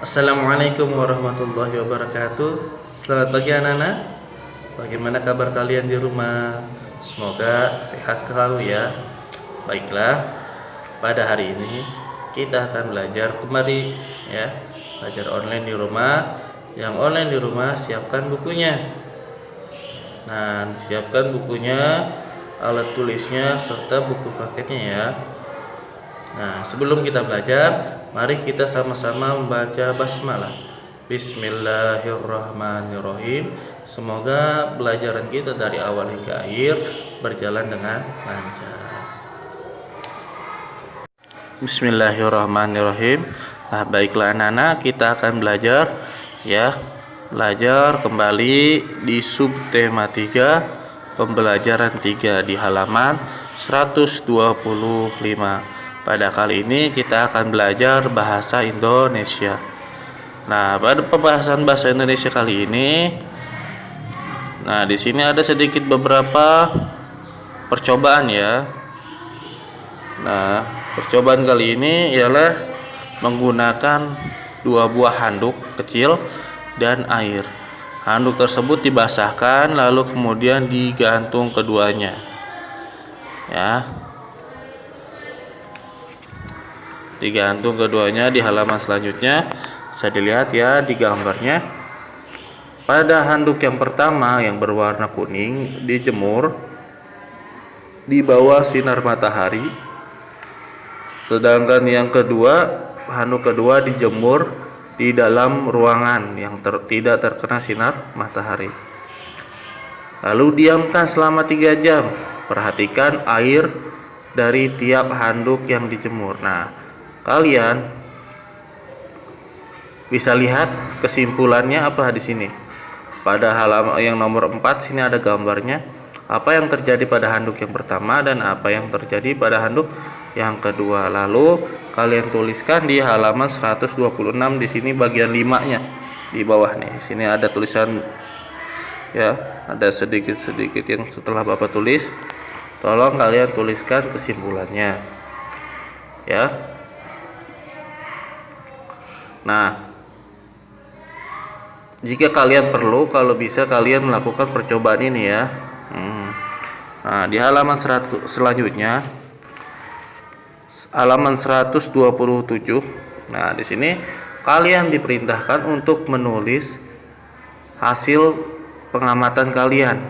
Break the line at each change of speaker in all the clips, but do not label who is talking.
Assalamualaikum warahmatullahi wabarakatuh. Selamat pagi anak-anak. Bagaimana kabar kalian di rumah? Semoga sehat selalu ya. Baiklah, pada hari ini kita akan belajar kembali ya. Belajar online di rumah. Yang online di rumah siapkan bukunya. Nah, siapkan bukunya, alat tulisnya serta buku paketnya ya. Nah, sebelum kita belajar, mari kita sama-sama membaca basmalah. Bismillahirrahmanirrahim. Semoga pelajaran kita dari awal hingga akhir berjalan dengan lancar. Bismillahirrahmanirrahim. Nah, baiklah anak-anak, kita akan belajar ya. Belajar kembali di subtema 3, pembelajaran 3 di halaman 125. Pada kali ini kita akan belajar bahasa Indonesia. Nah, pada pembahasan bahasa Indonesia kali ini, nah di sini ada sedikit beberapa percobaan ya. Nah, percobaan kali ini ialah menggunakan 2 buah handuk kecil dan air. Handuk tersebut dibasahkan lalu kemudian digantung keduanya. Ya. Digantung keduanya di halaman selanjutnya. Bisa dilihat ya di gambarnya. Pada handuk yang pertama yang berwarna kuning dijemur di bawah sinar matahari. Sedangkan yang kedua, handuk kedua dijemur di dalam ruangan yang tidak terkena sinar matahari. Lalu diamkan selama 3 jam. Perhatikan air dari tiap handuk yang dijemur. Nah, kalian bisa lihat kesimpulannya apa di sini. Pada halaman yang nomor 4 sini ada gambarnya. Apa yang terjadi pada handuk yang pertama dan apa yang terjadi pada handuk yang kedua. Lalu kalian tuliskan di halaman 126 di sini bagian 5-nya. Di bawah nih. Sini ada tulisan ya, ada sedikit-sedikit yang setelah Bapak tulis. Tolong kalian tuliskan kesimpulannya. Ya. Nah, jika kalian perlu, kalau bisa kalian melakukan percobaan ini ya. Nah, di halaman 100 selanjutnya, halaman 127. Nah, di sini kalian diperintahkan untuk menulis hasil pengamatan kalian,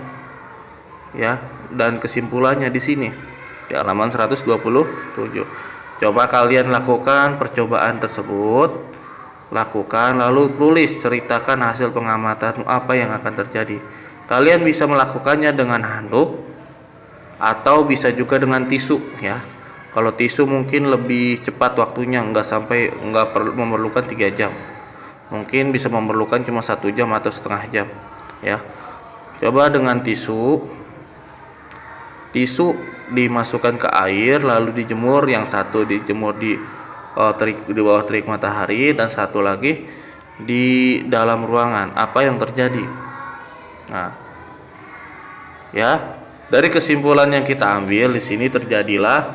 ya, dan kesimpulannya di sini di halaman 127. Coba kalian lakukan percobaan tersebut. Lakukan lalu tulis, ceritakan hasil pengamatan apa yang akan terjadi. Kalian bisa melakukannya dengan handuk atau bisa juga dengan tisu ya. Kalau tisu mungkin lebih cepat waktunya, nggak perlu memerlukan 3 jam. Mungkin bisa memerlukan cuma 1 jam atau setengah jam ya. Coba dengan tisu dimasukkan ke air lalu dijemur, yang satu dijemur di bawah terik matahari dan satu lagi di dalam ruangan. Apa yang terjadi? Nah, ya, dari kesimpulan yang kita ambil di sini terjadilah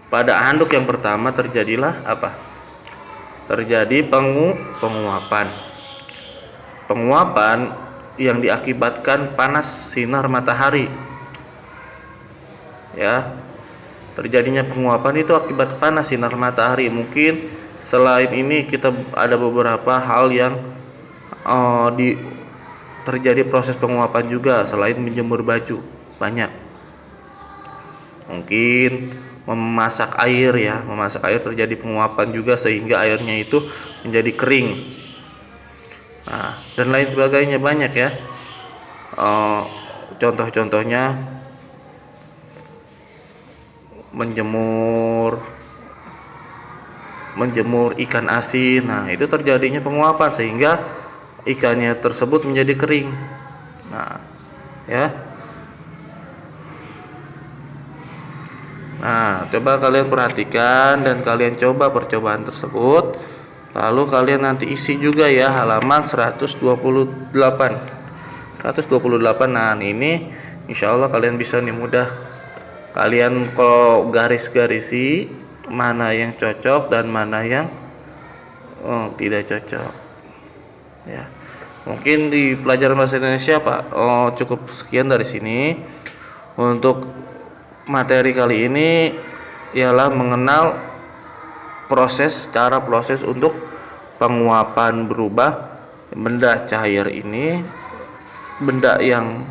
pada handuk yang pertama terjadilah apa? Terjadi penguapan. Penguapan yang diakibatkan panas sinar matahari. Ya. Terjadinya penguapan itu akibat panas sinar matahari. Mungkin selain ini kita ada beberapa hal yang terjadi proses penguapan juga selain menjemur baju. Banyak. Mungkin memasak air ya, memasak air terjadi penguapan juga sehingga airnya itu menjadi kering. Nah, dan lain sebagainya banyak ya. Contoh-contohnya menjemur ikan asin. Nah, itu terjadinya penguapan sehingga ikannya tersebut menjadi kering. Nah, ya. Nah, coba kalian perhatikan dan kalian coba percobaan tersebut. Lalu kalian nanti isi juga ya halaman 128. 128. Nah, ini insya Allah kalian bisa nih mudah. Kalian kalau garis-garisi mana yang cocok dan mana yang tidak cocok. Ya, mungkin di pelajaran bahasa Indonesia Pak, cukup sekian dari sini. Untuk materi kali ini ialah mengenal cara proses untuk penguapan berubah benda cair ini, benda yang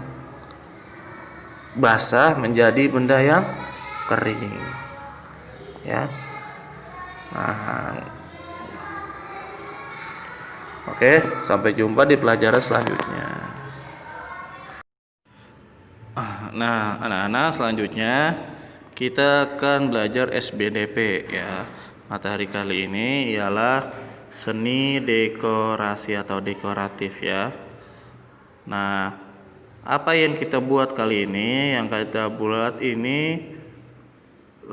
basah menjadi benda yang kering. Ya. Nah, oke, sampai jumpa di pelajaran selanjutnya. Nah, anak-anak, selanjutnya kita akan belajar SBDP ya. Materi kali ini ialah seni dekorasi atau dekoratif ya. Nah, apa yang kita buat kali ini? Yang kita buat ini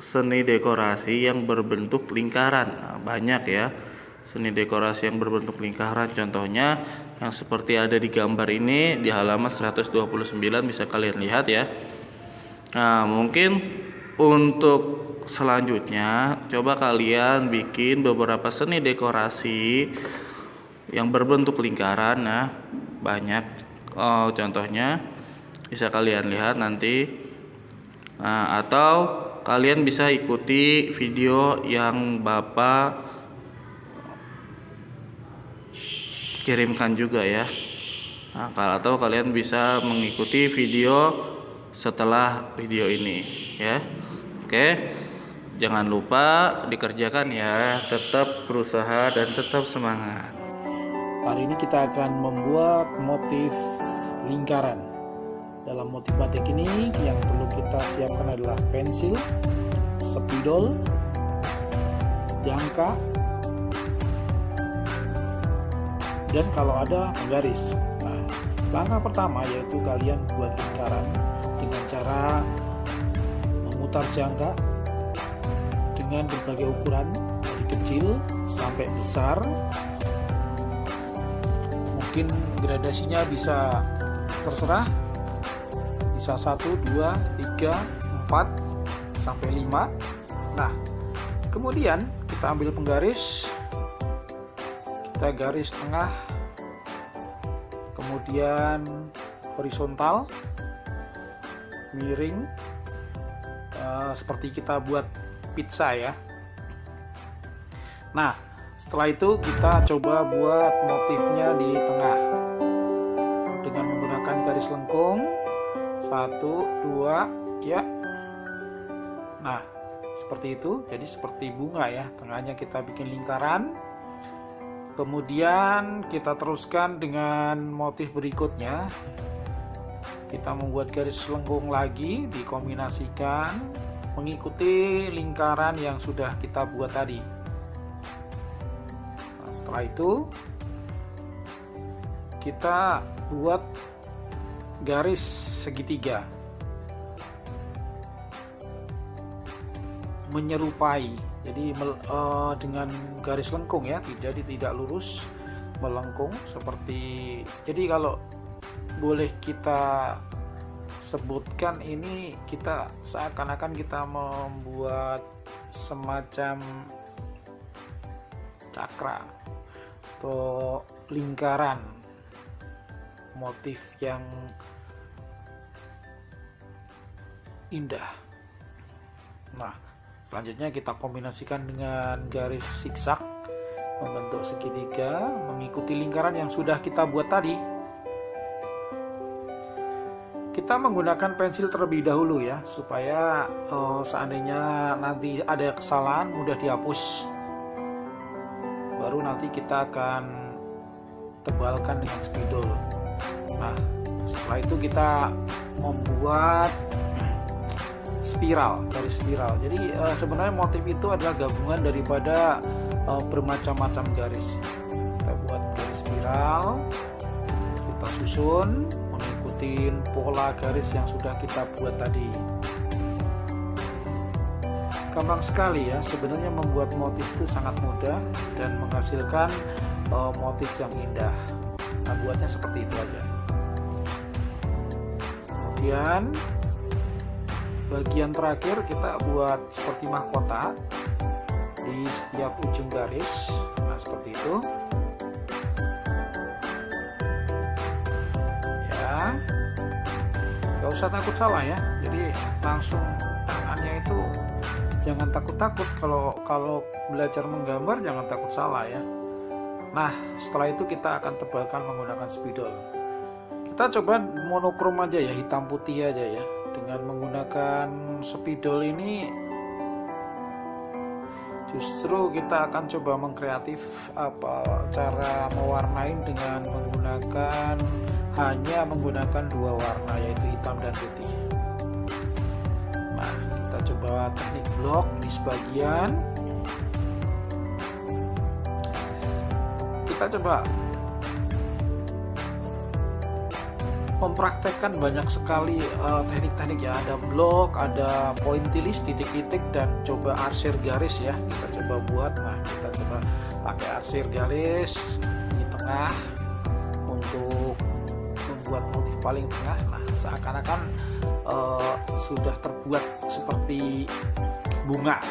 seni dekorasi yang berbentuk lingkaran. Nah, banyak ya seni dekorasi yang berbentuk lingkaran. Contohnya yang seperti ada di gambar ini di halaman 129 bisa kalian lihat ya. Nah, mungkin untuk selanjutnya coba kalian bikin beberapa seni dekorasi yang berbentuk lingkaran. Nah, banyak. Contohnya bisa kalian lihat nanti. Nah, atau kalian bisa ikuti video yang Bapak kirimkan juga ya. Nah, atau kalian bisa mengikuti video setelah video ini ya. Oke, jangan lupa dikerjakan ya. Tetap berusaha dan tetap semangat.
Hari ini kita akan membuat motif lingkaran. Dalam motif batik ini yang perlu kita siapkan adalah pensil, spidol, jangka, dan kalau ada penggaris. Nah, langkah pertama yaitu kalian buat lingkaran dengan cara memutar jangka dengan berbagai ukuran dari kecil sampai besar. Mungkin gradasinya bisa terserah, bisa 1, 2, 3, 4 sampai 5. Nah, kemudian kita ambil penggaris, kita garis tengah, kemudian horizontal, miring, seperti kita buat pizza ya. Nah, setelah itu kita coba buat motifnya di tengah dengan menggunakan garis lengkung. 1, 2 ya. Nah, seperti itu. Jadi seperti bunga ya. Tengahnya kita bikin lingkaran. Kemudian kita teruskan dengan motif berikutnya. Kita membuat garis lengkung lagi, dikombinasikan mengikuti lingkaran yang sudah kita buat tadi. Nah, setelah itu kita buat garis segitiga menyerupai, jadi dengan garis lengkung ya, jadi tidak lurus, melengkung seperti. Jadi kalau boleh kita sebutkan ini, kita seakan-akan kita membuat semacam cakra atau lingkaran, motif yang indah. Nah, selanjutnya kita kombinasikan dengan garis zigzag membentuk segitiga mengikuti lingkaran yang sudah kita buat tadi. Kita menggunakan pensil terlebih dahulu ya, supaya seandainya nanti ada kesalahan mudah dihapus. Baru nanti kita akan tebalkan dengan spidol. Nah, setelah itu kita membuat spiral, garis spiral. Jadi sebenarnya motif itu adalah gabungan daripada bermacam-macam garis. Kita buat garis spiral, kita susun mengikuti pola garis yang sudah kita buat tadi. Gampang sekali ya, sebenarnya membuat motif itu sangat mudah dan menghasilkan motif yang indah. Nah, buatnya seperti itu aja. Kemudian bagian terakhir kita buat seperti mahkota di setiap ujung garis. Nah, seperti itu ya, nggak usah takut salah ya, jadi langsung tangannya itu jangan takut-takut. Kalau belajar menggambar jangan takut salah ya. Nah, setelah itu kita akan tebalkan menggunakan spidol. Kita coba monokrom aja ya, hitam putih aja ya. Dengan menggunakan spidol ini justru kita akan coba mengkreatif cara mewarnai dengan hanya menggunakan dua warna, yaitu hitam dan putih. Nah, kita coba teknik blok di sebagian. Kita coba mempraktekkan banyak sekali teknik-teknik ya, ada blok, ada pointillis, titik-titik, dan coba arsir garis ya. Kita coba buat, nah kita coba pakai arsir garis di tengah untuk membuat motif paling tengah. Nah, seakan-akan sudah terbuat seperti bunga.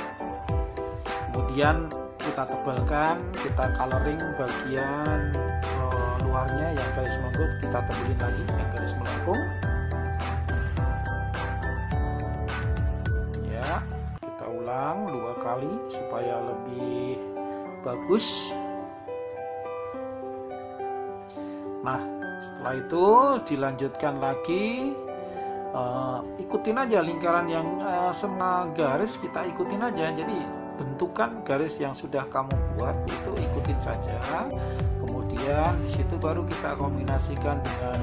Kemudian kita tebalkan, kita coloring bagian luarnya yang garis melengkung, kita tebelin lagi yang garis melengkung ya. Kita ulang 2 kali supaya lebih bagus. Nah, setelah itu dilanjutkan lagi, ikutin aja lingkaran yang semua garis kita ikutin aja. Jadi bentukan garis yang sudah kamu buat itu ikutin saja. Kemudian di situ baru kita kombinasikan dengan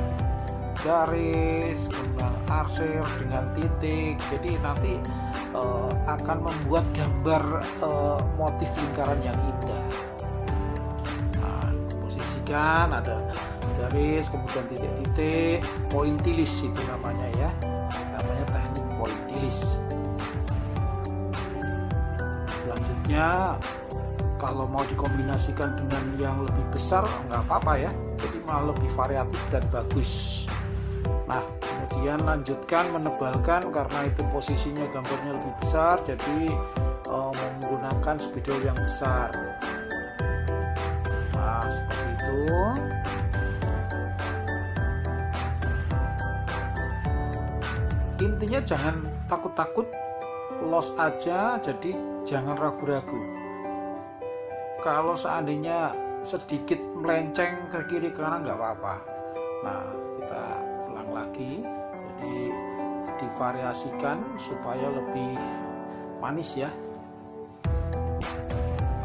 garis, kemudian arsir dengan titik. Jadi nanti akan membuat gambar motif lingkaran yang indah. Nah, posisikan ada garis, kemudian titik-titik, pointillis itu namanya ya. Namanya teknik pointillis. Selanjutnya kalau mau dikombinasikan dengan yang lebih besar nggak apa-apa ya, jadi malah lebih variatif dan bagus. Nah, kemudian lanjutkan menebalkan karena itu posisinya gambarnya lebih besar, jadi menggunakan spidol yang besar. Nah, seperti itu. Intinya jangan takut-takut, los aja, jadi jangan ragu-ragu. Kalau seandainya sedikit melenceng ke kiri ke kanan nggak apa-apa. Nah, kita ulang lagi, jadi divariasikan supaya lebih manis ya.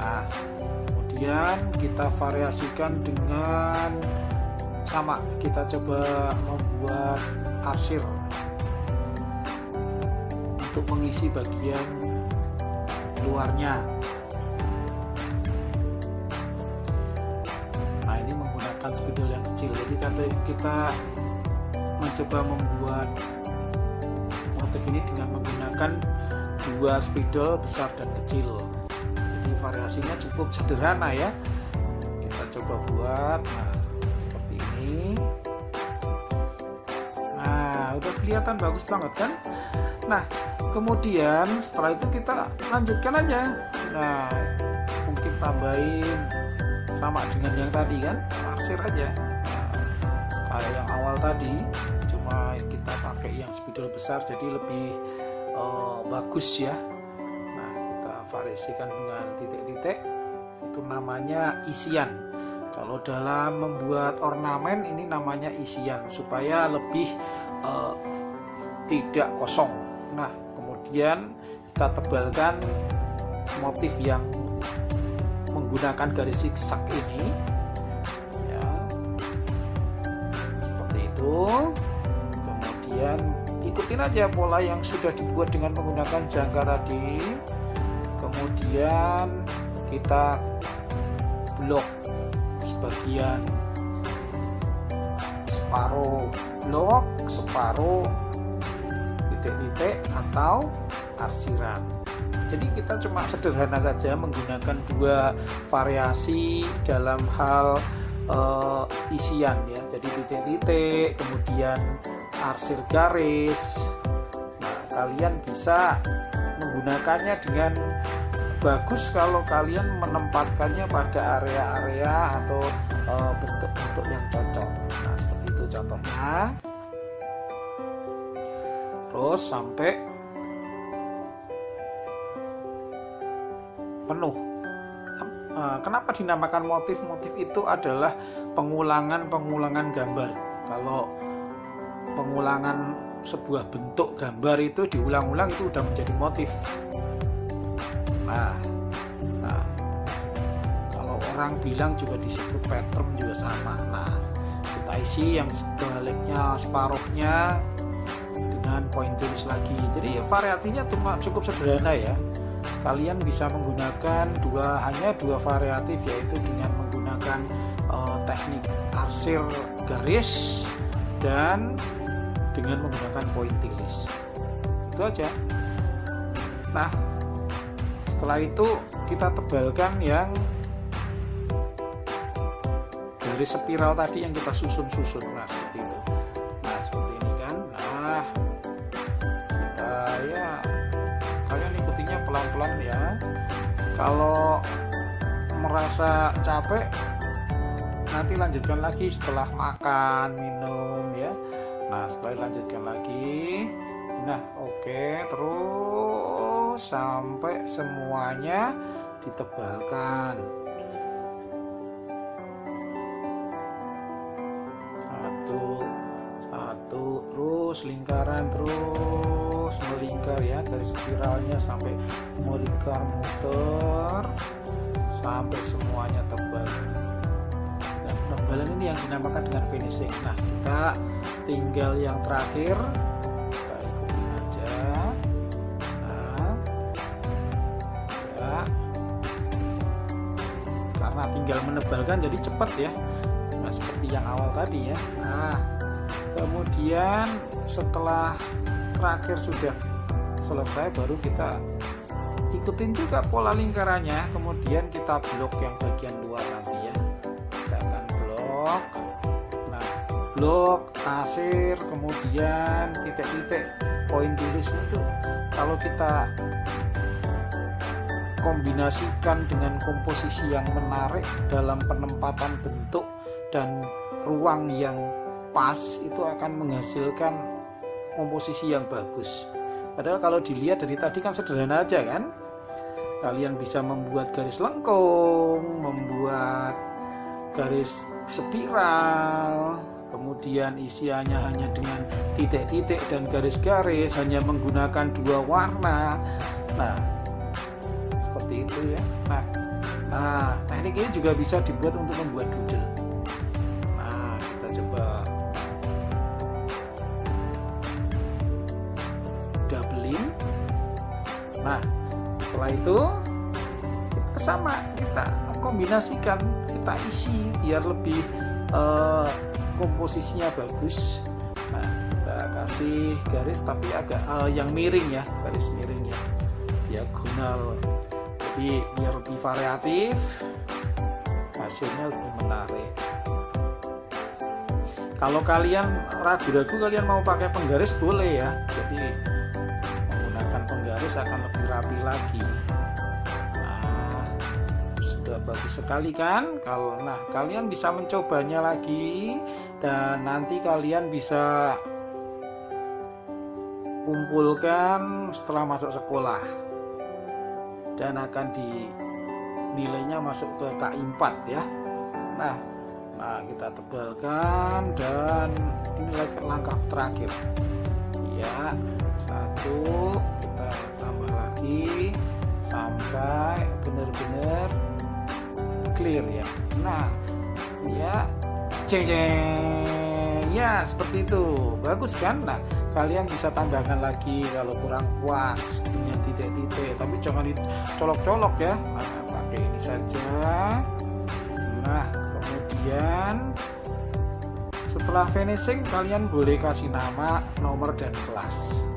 Nah, kemudian kita variasikan dengan sama, kita coba membuat arsir untuk mengisi bagian luarnya. Nah, ini menggunakan spidol yang kecil, jadi kita mencoba membuat motif ini dengan menggunakan 2 spidol besar dan kecil. Jadi variasinya cukup sederhana ya. Kita coba buat, nah seperti ini. Nah, udah kelihatan bagus banget kan. Nah, kemudian setelah itu kita lanjutkan aja. Nah, mungkin tambahin sama dengan yang tadi kan, arsir aja. Nah, kayak yang awal tadi, cuma kita pakai yang spidol besar jadi lebih bagus ya. Nah, kita variasikan dengan titik-titik, itu namanya isian. Kalau dalam membuat ornamen ini namanya isian, supaya lebih tidak kosong. Nah, kemudian kita tebalkan motif yang menggunakan garis zigzag ini ya, seperti itu. Kemudian ikutin aja pola yang sudah dibuat dengan menggunakan jangka tadi. Kemudian kita blok sebagian, separuh blok, separuh titik-titik atau arsiran. Jadi kita cuma sederhana saja menggunakan 2 variasi dalam hal isian ya. Jadi titik-titik, kemudian arsir garis. Nah, kalian bisa menggunakannya dengan bagus kalau kalian menempatkannya pada area-area atau bentuk-bentuk yang cocok. Nah, seperti itu contohnya. Terus sampai penuh. Kenapa dinamakan motif? Motif itu adalah pengulangan gambar. Kalau pengulangan sebuah bentuk gambar itu diulang-ulang, itu udah menjadi motif. Nah, kalau orang bilang juga disebut pattern juga sama. Nah, kita isi yang sebaliknya, separuhnya dengan pointillis lagi. Jadi variasinya cukup sederhana ya. Kalian bisa menggunakan hanya dua variatif, yaitu dengan menggunakan teknik arsir garis dan dengan menggunakan pointillis. Itu aja. Nah, setelah itu kita tebalkan yang garis spiral tadi yang kita susun-susun. Nah, seperti itu. Nah, seperti ini kan. Nah, kita kalian ikutinya pelan-pelan ya. Kalau merasa capek, nanti lanjutkan lagi setelah makan, minum ya. Nah, setelah dilanjutkan lagi. Nah, oke, terus sampai semuanya ditebalkan. Satu, terus lingkaran, terus melingkar ya, garis spiralnya sampai melingkar, muter sampai semuanya tebal. Dan penebalan ini yang dinamakan dengan finishing. Nah, kita tinggal yang terakhir, kita ikutin aja. Nah, ya, karena tinggal menebalkan jadi cepat ya. Nah, seperti yang awal tadi ya. Nah, kemudian setelah terakhir sudah selesai, baru kita ikutin juga pola lingkarannya. Kemudian kita blok yang bagian luar nanti ya. Kita akan blok. Nah, blok arsir, kemudian titik-titik pointillis itu kalau kita kombinasikan dengan komposisi yang menarik dalam penempatan bentuk dan ruang yang pas, itu akan menghasilkan komposisi yang bagus. Padahal kalau dilihat dari tadi kan sederhana aja kan. Kalian bisa membuat garis lengkung, membuat garis spiral, kemudian isiannya hanya dengan titik-titik dan garis-garis, hanya menggunakan dua warna. Nah, seperti itu ya. Nah, teknik ini juga bisa dibuat untuk membuat doodle. Nah, kita coba doubling. Nah, setelah itu kita kombinasikan, kita isi biar lebih komposisinya bagus. Nah, kita kasih garis tapi agak yang miring ya, garis miring ya, diagonal. Jadi biar lebih variatif, hasilnya lebih menarik. Kalau kalian ragu-ragu kalian mau pakai penggaris boleh ya. Jadi menggunakan penggaris akan lebih rapi lagi. Nah, sudah bagus sekali kan? Nah, kalian bisa mencobanya lagi dan nanti kalian bisa kumpulkan setelah masuk sekolah dan akan nilainya masuk ke KI 4 ya. Nah, kita tebalkan dan ini langkah terakhir ya. Satu, kita tambah lagi sampai benar-benar clear ya. Nah, ya, jeng ya, seperti itu. Bagus kan? Nah, kalian bisa tambahkan lagi kalau kurang puas dengan titik-titik, tapi jangan dicolok-colok ya. Nah, pakai ini saja. Nah, kemudian setelah finishing kalian boleh kasih nama, nomor, dan kelas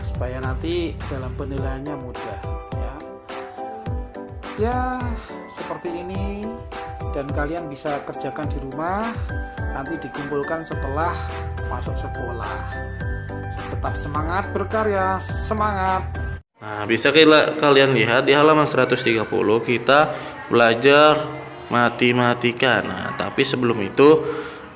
supaya nanti dalam penilaiannya mudah ya. Ya, seperti ini, dan kalian bisa kerjakan di rumah, nanti dikumpulkan setelah masuk sekolah. Tetap semangat berkarya, semangat.
Nah, bisa kalian lihat di halaman 130 kita belajar matematika. Nah, tapi sebelum itu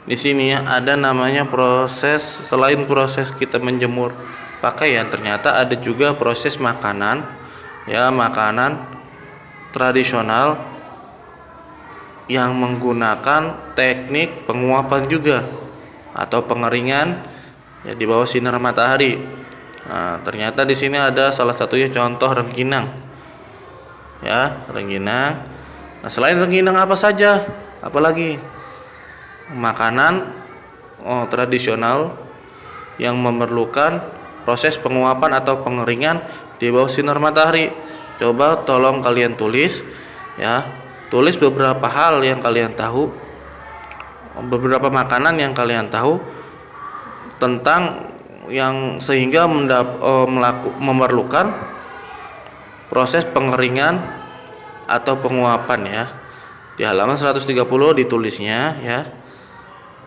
di sini ya ada namanya proses, selain proses kita menjemur pakaian, ternyata ada juga proses makanan, ya, makanan tradisional yang menggunakan teknik penguapan juga atau pengeringan, ya, di bawah sinar matahari. Nah, ternyata di sini ada salah satunya contoh rengginang, ya, rengginang. Nah, selain rengginang apa saja? Apalagi makanan tradisional yang memerlukan proses penguapan atau pengeringan di bawah sinar matahari. Coba tolong kalian tulis, ya, tulis beberapa hal yang kalian tahu, beberapa makanan yang kalian tahu tentang yang sehingga memerlukan proses pengeringan atau penguapan, ya. Di halaman 130 ditulisnya, ya,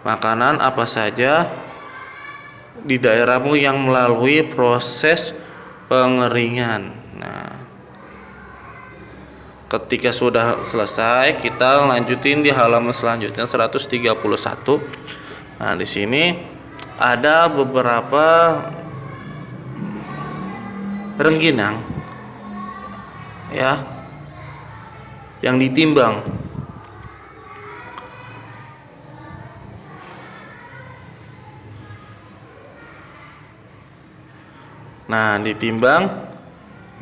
makanan apa saja di daerahmu yang melalui proses pengeringan. Nah, ketika sudah selesai kita lanjutin di halaman selanjutnya 131. Nah, di sini ada beberapa rengginang, ya, yang ditimbang. Nah, ditimbang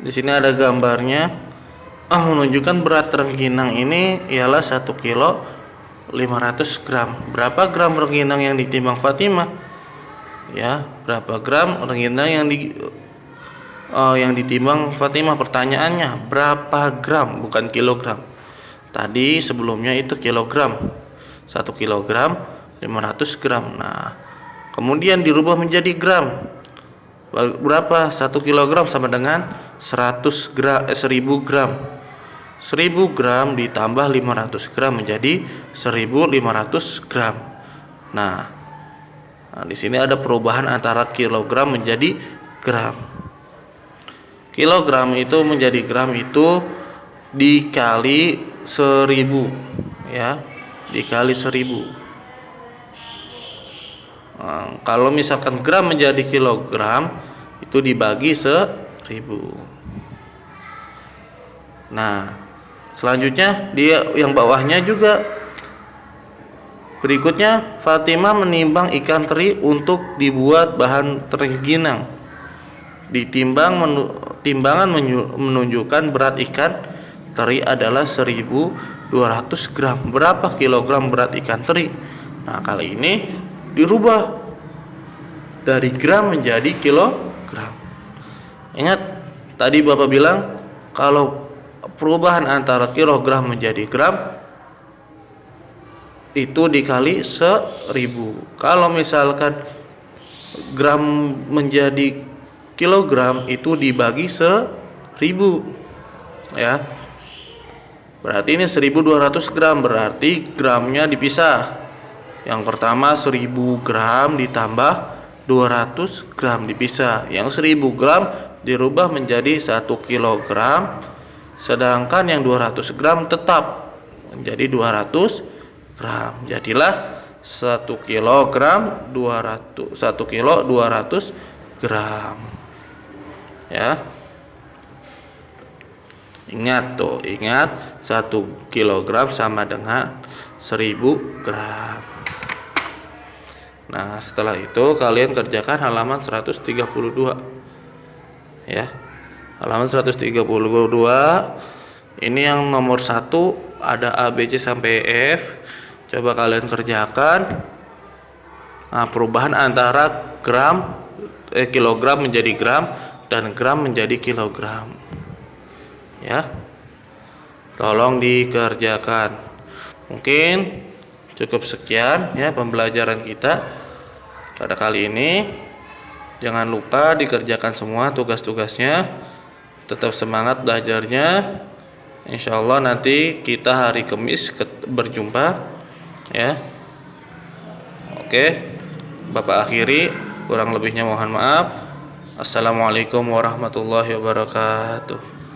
di sini ada gambarnya, menunjukkan berat rengginang ini ialah 1 kilo 500 gram. Berapa gram rengginang yang ditimbang Fatimah? Ya, berapa gram rengginang yang ditimbang Fatimah? Pertanyaannya berapa gram, bukan kilogram. Tadi sebelumnya itu kilogram. 1 kilogram 500 gram. Nah, kemudian dirubah menjadi gram. Berapa? 1 kilogram sama dengan 1000 gram. 1000 gram ditambah 500 gram menjadi 1500 gram. Nah, di sini ada perubahan antara kilogram menjadi gram. Kilogram itu menjadi gram itu dikali 1000, ya, dikali 1000. Nah, kalau misalkan gram menjadi kilogram itu dibagi 1000. Nah, selanjutnya dia yang bawahnya juga berikutnya, Fatimah menimbang ikan teri untuk dibuat bahan rengginang. Timbangan menunjukkan berat ikan teri adalah 1200 gram. Berapa kilogram berat ikan teri? Nah, kali ini dirubah dari gram menjadi kilogram. Ingat tadi Bapak bilang kalau perubahan antara kilogram menjadi gram itu dikali 1000. Kalau misalkan gram menjadi kilogram itu dibagi 1000, ya. Berarti ini 1200 gram, berarti gramnya dipisah. Yang pertama 1000 gram ditambah 200 gram dipisah. Yang 1000 gram dirubah menjadi 1 kilogram, sedangkan yang 200 gram tetap menjadi 200 gram. Jadilah 1 kilogram 1 kilo 200 gram. Ya. Ingat 1 kilogram sama dengan 1000 gram. Nah, setelah itu kalian kerjakan halaman 132. Ya. Halaman 132 ini yang nomor 1 ada A, B, C sampai F. Coba kalian kerjakan. Nah, perubahan antara kilogram menjadi gram dan gram menjadi kilogram. Ya. Tolong dikerjakan. Mungkin cukup sekian ya pembelajaran kita pada kali ini. Jangan lupa dikerjakan semua tugas-tugasnya. Tetap semangat belajarnya. Insyaallah nanti kita hari Kamis berjumpa ya. Oke, Bapak akhiri, kurang lebihnya mohon maaf. Assalamualaikum warahmatullahi wabarakatuh.